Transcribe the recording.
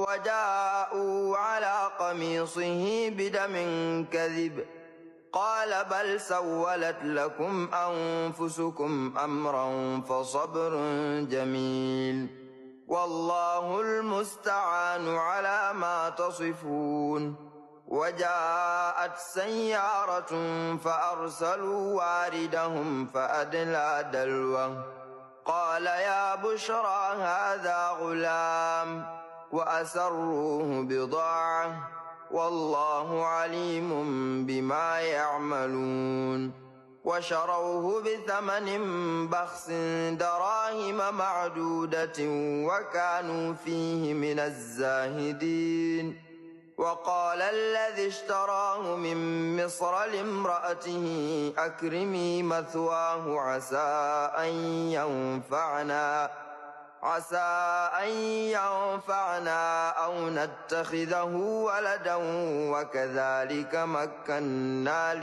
وجاءوا على قميصه بدم كذب قال بل سولت لكم أنفسكم أمرا فصبر جميل والله المستعان على ما تصفون. وجاءت سيارة فأرسلوا واردهم فأدلى دلوه قال يا بشرى هذا غلام وأسروه بضاعة والله عليم بما يعملون. وشروه بثمن بخس دراهم معدودة وكانوا فيه من الزاهدين. وقال الذي اشتراه من مصر لامرأته أكرمي مثواه عسى أن ينفعنا أو نتخذه ولدا وكذلك مكنا